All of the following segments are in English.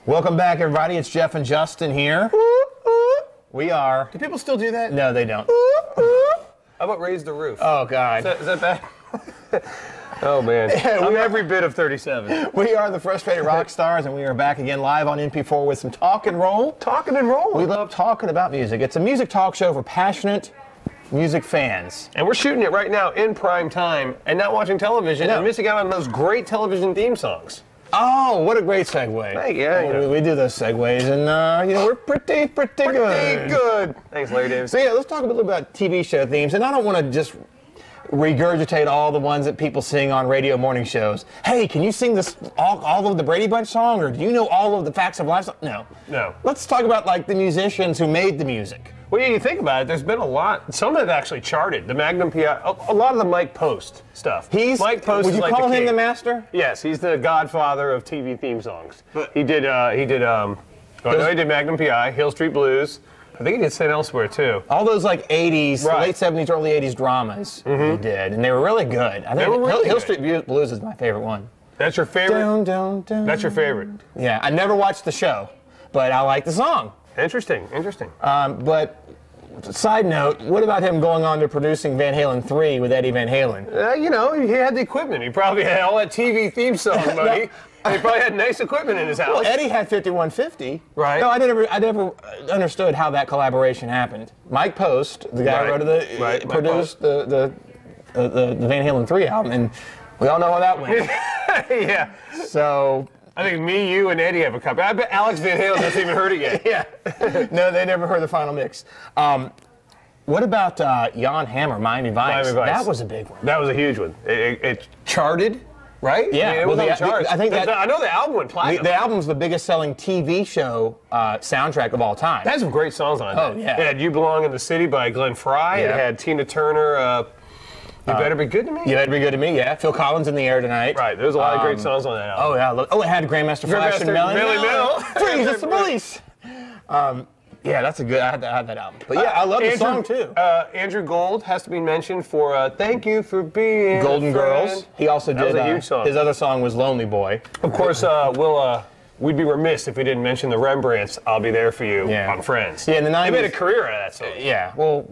Welcome back, everybody. It's Jeff and Justin here. We are. Do people still do that? No, they don't. How about Raise the Roof? Oh, God. Is that bad? Oh, man. I'm every bit of 37. We are the Frustrated Rockstars, and we are back again live on MP4 with some talk and roll. Talking and rolling. We love talking about music. It's a music talk show for passionate music fans. And we're shooting it right now in prime time and not watching television and missing out on those great television theme songs. Oh, what a great segue. Hey, yeah. We do those segues, and, we're pretty good. Pretty good. Thanks, Larry Davis. So, yeah, let's talk a little about TV show themes, and I don't want to just regurgitate all the ones that people sing on radio morning shows. Hey, can you sing this all of the Brady Bunch song, or do you know all of the Facts of Life? No. Let's talk about like the musicians who made the music. Well, yeah, you think about it, there's been a lot. Some have actually charted. The Magnum PI, a lot of the Mike Post stuff. Mike Post. Would you call him the master? Yes, he's the godfather of TV theme songs. He did Magnum PI, Hill Street Blues. I think he did St. Elsewhere, too. All those, like, 80s, late 70s, early 80s dramas he did, and they were really good. I think Hill Street Blues is my favorite one. That's your favorite? That's your favorite? Yeah, I never watched the show, but I like the song. Interesting. But, side note, what about him going on to producing Van Halen 3 with Eddie Van Halen? He had the equipment. He probably had all that TV theme song money. He probably had nice equipment in his house. Well, Eddie had 5150. Right. No, I never understood how that collaboration happened. Mike Post, the guy who produced the Van Halen 3 album, and we all know how that went. Yeah. So I think me, you, and Eddie have a copy. I bet Alex Van Halen hasn't even heard it yet. Yeah. No, they never heard the final mix. What about Jan Hammer, Miami Vice? That was a big one. That was a huge one. It charted. Right? Yeah. I mean, it was on the charts. I think I know the album went platinum. The album's the biggest selling TV show soundtrack of all time. It had some great songs on it. Oh, yeah. It had You Belong in the City by Glenn Frey. Yeah. It had Tina Turner, You Better Be Good to Me? You Better Be Good to Me, yeah. Phil Collins in the Air Tonight. Right. There was a lot of great songs on that album. Oh, yeah. Oh, it had Grandmaster Flash and Melly Mel. Freeze, it's the police. Yeah, that's a good. I had that album. But yeah, I love the song too. Andrew Gold has to be mentioned for "Thank You for Being Golden a Friend." Girls. He also did. That was a huge song. His other song was "Lonely Boy." Of course, we'd be remiss if we didn't mention the Rembrandts. "I'll Be There for You" on Friends. Yeah, in the 90s. They made a career out of that song. Yeah. Well,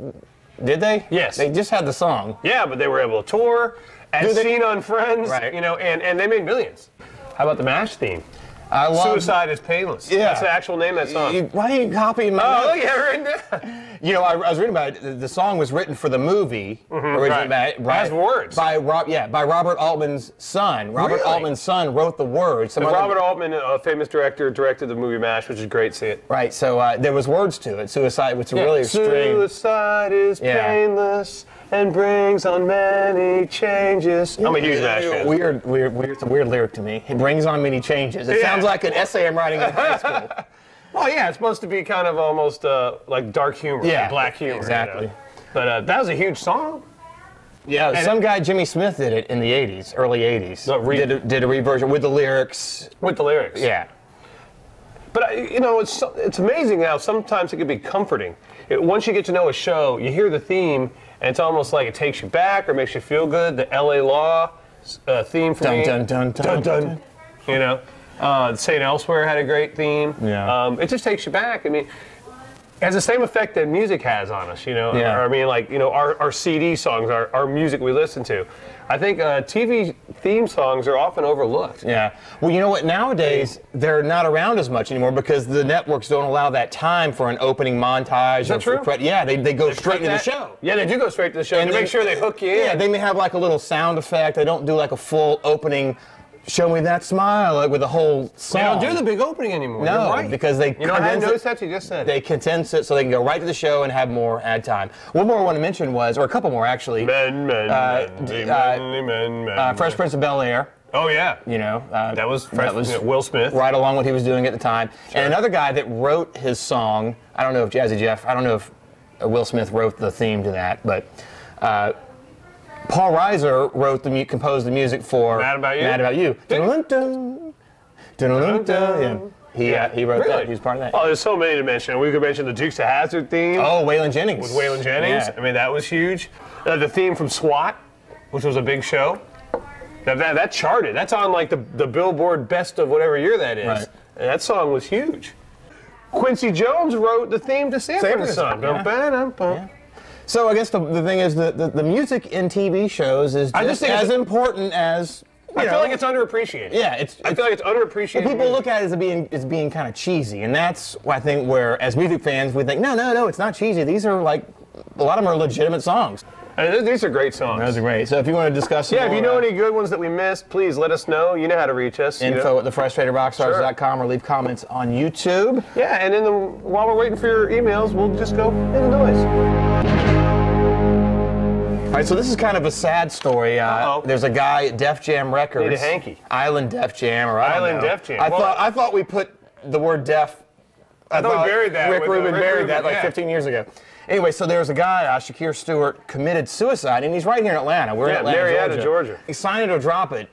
did they? Yes. They just had the song. Yeah, but they were able to tour, as seen on Friends. Right. And they made millions. How about the MASH theme? I love Suicide is Painless. Yeah. That's the actual name of that song. Why are you copying my Oh, look, right there. I was reading about it. The song was written for the movie. Originally has words. By Robert Altman's son. Robert Altman's son wrote the words. Robert Altman, a famous director, directed the movie MASH, which is great. See it. Right, so there was words to it. Suicide, which is really strange. Suicide is painless and brings on many changes. I'm a huge MASH fan. It's a weird lyric to me. It brings on many changes. It sounds like an essay I'm writing in high school. Well, yeah, it's supposed to be kind of almost like dark humor, black humor. Exactly. But that was a huge song. Yeah, and some guy, Jimmy Smith, did it in the 80s, early 80s. Did a reversion with the lyrics. With the lyrics. Yeah. But, it's amazing how sometimes it can be comforting. Once you get to know a show, you hear the theme, and it's almost like it takes you back or makes you feel good. The L.A. Law theme for me. Dun, dun, dun, dun, dun. St. Elsewhere had a great theme. Yeah. It just takes you back. I mean, it has the same effect that music has on us, Yeah. I mean, like, our CD songs, our music we listen to. I think TV theme songs are often overlooked. Yeah. Well, you know what? Nowadays, they're not around as much anymore because the networks don't allow that time for an opening montage. Is that true? Yeah, they go straight into the show. Yeah, they do go straight to the show. And they make sure they hook you in. Yeah, they may have like a little sound effect. They don't do like a full opening, show me that smile, like with the whole song. They don't do the big opening anymore. No, You're right. because they. I didn't notice that. You just said they condense it so they can go right to the show and have more ad time. One more I want to mention was, or a couple more actually. Fresh Prince of Bel-Air. Oh yeah. That was Will Smith. Right along what he was doing at the time. Sure. And another guy that wrote his song. I don't know if Jazzy Jeff. I don't know if Will Smith wrote the theme to that, but. Paul Reiser composed the music for Mad About You. Mad About You. Yeah. He wrote that. He was part of that. Oh, there's so many to mention. We could mention the Dukes of Hazzard theme. Oh, Waylon Jennings. With Waylon Jennings. Yeah. I mean, that was huge. The theme from SWAT, which was a big show. That charted. That's on like the Billboard best of whatever year that is. Right. And that song was huge. Quincy Jones wrote the theme to Sanford and Son. Yeah. So I guess the thing is the music in TV shows is just as important as. I feel like it's underappreciated. Yeah, I feel like it's underappreciated. Well, people look at it as being kind of cheesy, and that's I think where, as music fans, we think, no, it's not cheesy. These are like a lot of them are legitimate songs. These are great songs. Those are great. So if you want to discuss some if more, you know any good ones that we missed, please let us know. You know how to reach us. Info at thefrustratedrockstars.com or leave comments on YouTube. Yeah, and while we're waiting for your emails, we'll just go in the noise. All right, so this is kind of a sad story. There's a guy at Def Jam Records. Need a hanky. Island Def Jam, or Island Def Jam. I thought we put the word Def. I thought we buried that. Rick Rubin buried that like 15 years ago. Anyway, so there was a guy, Shakir Stewart, committed suicide, and he's right here in Atlanta. We're in Atlanta, Marietta, Georgia. Sign it or drop it.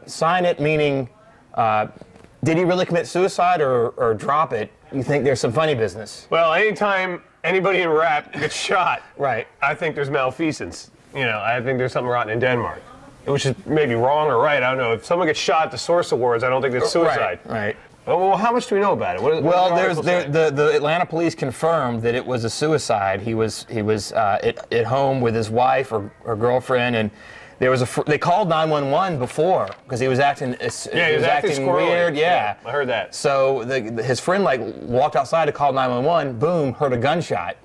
Sign it meaning, did he really commit suicide, or drop it? You think there's some funny business? Well, anytime anybody in rap gets shot, right? I think there's malfeasance. I think there's something rotten in Denmark, which is maybe wrong or right. I don't know. If someone gets shot at the Source Awards, I don't think it's suicide. Right. Well, how much do we know about it? The Atlanta police confirmed that it was a suicide. He was at home with his wife or girlfriend, and there was they called 911 before because he was acting. He was acting weird. Yeah, I heard that. So his friend walked outside to call 911. Boom, heard a gunshot,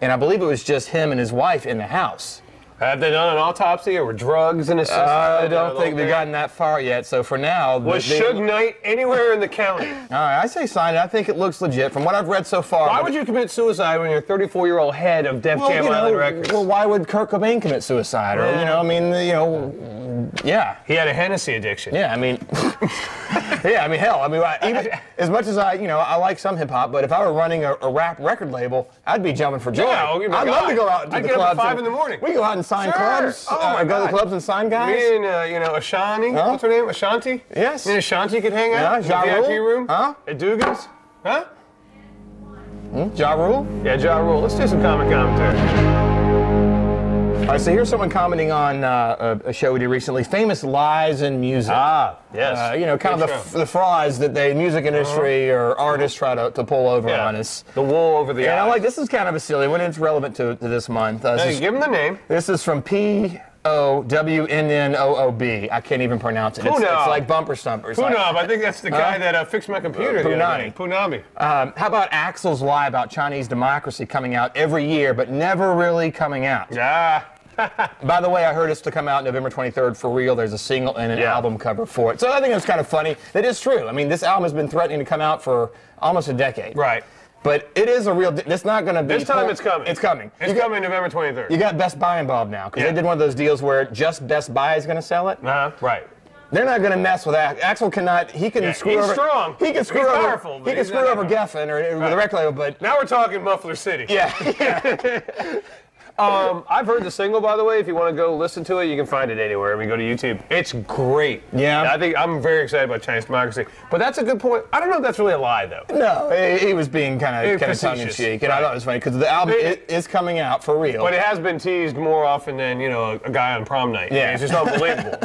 and I believe it was just him and his wife in the house. Have they done an autopsy, or were drugs in his system? I don't think we've gotten that far yet. So for now, was Suge Knight anywhere in the county? All right, I say sign it. I think it looks legit from what I've read so far. Why would you commit suicide when you're a 34-year-old head of Def Jam Island Records? Well, why would Kurt Cobain commit suicide? Or yeah. He had a Hennessy addiction. Yeah, I mean, even as much as I like some hip hop, but if I were running a rap record label, I'd be jumping for joy. Yeah, I'd love to go out to the clubs. I'd get up at 5 in the morning. We go out and sign clubs. Oh my God. Go to the clubs and sign guys. Me and Ashanti. Huh? What's her name? Ashanti. Yes. Me and Ashanti could hang out in the VIP room. Huh? At Dugan's. Huh? Ja Rule? Yeah, Ja Rule. Let's do some comic commentary. All right, so here's someone commenting on a show we did recently, Famous Lies in Music. Ah, yes. Kind of the frauds that the music industry or artists try to pull over on us. The wool over the eyes. This is kind of a silly one. It's relevant to this month. Give them the name. This is from POWNNOOB. I can't even pronounce it. It's like bumper stumpers. Punab. I think that's the guy that fixed my computer. Punami. How about Axl's lie about Chinese democracy coming out every year, but never really coming out? Yeah. By the way, I heard it's to come out November 23rd for real. There's a single and an album cover for it. So I think it's kind of funny. That is true. I mean, this album has been threatening to come out for almost a decade. Right. But it is a real. It's not going to be. This time it's coming. It's coming. It's coming November 23rd. You got Best Buy involved now because they did one of those deals where just Best Buy is going to sell it. Right. They're not going to mess with that. Axl cannot. He can screw over. He's strong. He can screw over. Powerful, he can screw over Geffen or the record label. But now we're talking Muffler City. Yeah. I've heard the single, by the way. If you want to go listen to it, you can find it anywhere. I mean, go to YouTube. It's great. Yeah. I think I'm very excited about Chinese democracy. But that's a good point. I don't know if that's really a lie, though. No, he was being kind of tongue-in-cheek, and I thought it was funny because the album is coming out for real. But it has been teased more often than a guy on prom night. Yeah, it's just unbelievable.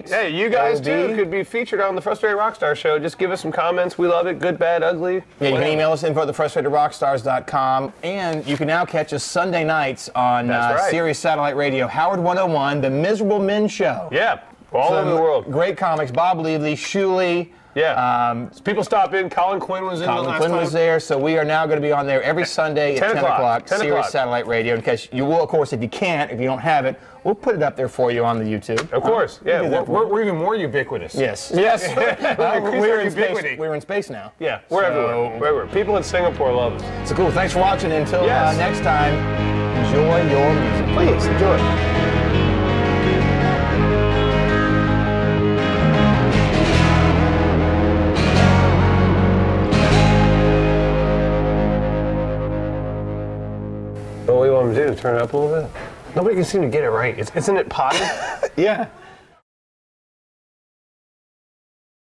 Hey, you guys too could be featured on the Frustrated Rockstar Show. Just give us some comments. We love it. Good, bad, ugly. Yeah, you can email us info@thefrustratedrockstars.com, and you can now catch us Sunday nights on Sirius Satellite Radio, Howard 101, The Miserable Men Show. Yeah, all over the world. Great comics. Bob Levy, Shuley. Yeah. People stop in. Colin Quinn was in the last time. Colin Quinn was there, so we are now going to be on there every Sunday at 10 o'clock. Sirius Satellite Radio. In case you will, of course, if you don't have it, we'll put it up there for you on the YouTube. Of course. Yeah, we're even more ubiquitous. Yes. We're in space now. Yeah, we're everywhere. People in Singapore love us. So cool. Thanks for watching. Until next time, enjoy your music. Please, enjoy. What do you want to do? Turn it up a little bit? Nobody can seem to get it right. Isn't it potty? Yeah.